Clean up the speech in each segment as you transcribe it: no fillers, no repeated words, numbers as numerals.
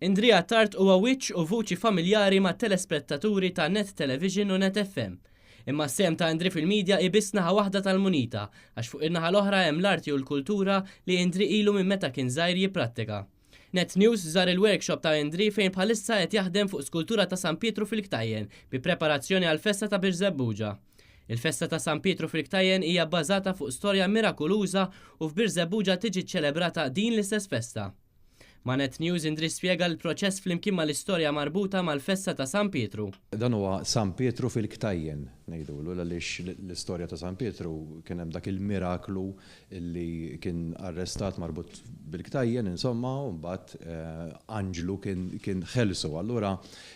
Indrija Tart huwa wiċċ u vuċi familjari ma' telespettaturi ta' Net Television u Net FM. Imma s-sem ta' Indri fil-medja ibis naħa waħda tal-munita, għax fuq in-naħa l-oħra hemm l-arti u l-kultura li Indri ilu minn meta kien żgħir jipprattika. Net News żar il-workshop ta' Indri fejn bħalissa qed jaħdem fuq skultura ta' San Pietru fil-Ktajjen bi preparazzjoni għal festa ta' Birzebbuġa. Il-festa ta' San Pietru fil-Ktajjen hija bbażata fuq storja mirakoluża u f'Birzebbuġa tiġi ċċelebrata din l-istess festa. Ma' Net News Indri spjega l-proċess flimkien mal-istorja marbuta mal-festa ta' San Pietru. Dan huwa San Pietru fil-Ktajjen, ngħidulu, għaliex l-istorja ta' San Pietru kien hemm dak il-miraklu li kien arrestat marbut bil-Ktajjen, insomma, u mbagħad Anġlu kien ħelsu. Allura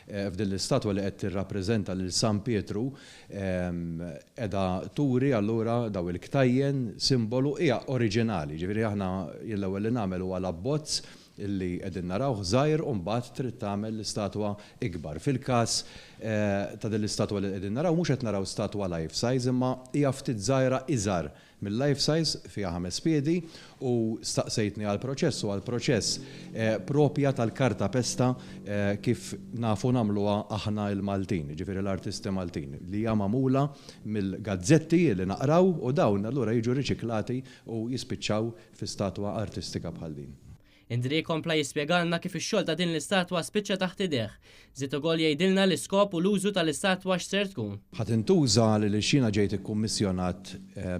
f'din l-istatwa li qed tirrappreżenta lil San Pietru qiegħda turi allura daw il-Ktajjen simbolu hija oriġinali, ġifieri aħna l-ewwel li nagħmel huwa l-abbozz illi qegħdin narawh żgħir u mbagħad trid tagħmel l-istatwa ikbar. Fil-każ ta' din l-istatwa li qegħdin naraw mhux qed naraw statwa life size imma hija ftit żgħira iżgħar mill-life size fiha 5 piedi u staqsejtni għal proċess u għal proċess propja tal-karta pesta kif nafu nagħmluha aħna l-Maltin, ġifieri l-artisti Maltin li hija magħmula mill-gazzetti li naqraw u dawn allura jiġu riċiklati u jispiċċaw fi statwa artistika bħal din. Indri kompla jispjegalna kif ix-xogħol ta' din l-istatwa spiċċa taħt idejh. Żied ukoll jgħidilna l-iskop u l-użu tal-istatwa x'ser tkun. Ħadd intuża li xina ġejt ikkummissjonat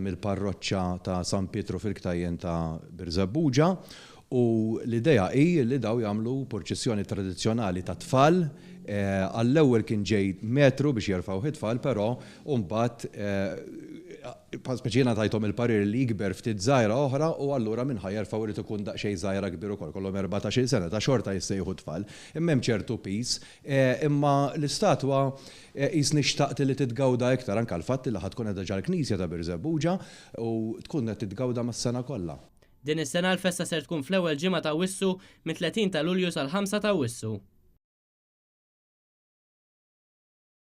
mill-parroċċa ta' San Pietru fil-Ktajjen ta' Birzebbuġa u l-idea hi li daw jagħmlu purċissjoni tradizzjonali ta' tfal. Għall-ewwel kien ġej metru biex jerfgħu it-tfal, però mbagħad speċjena tajtom il-parir li jikber ftit żgħira oħra u allura minħa jerfgħu irid ikun daqsxejn żgħira kbir ukoll kollhom 14-il sena ta' xorta jissejħu tfal. Imma hemm ċertu pis, imma l-istatwa qisni xtaqt li titgawda iktar anke l-fatt li ħadd tkun qiegħda ġal Knisja ta' Birzebbuġa u tkun qed titgawda mas-sena kollha. Din is-sena l-festa ser tkun fl-ewwel ġimgħa ta' Wissu mit-30 ta' Lulju sal-5 ta' Wissu.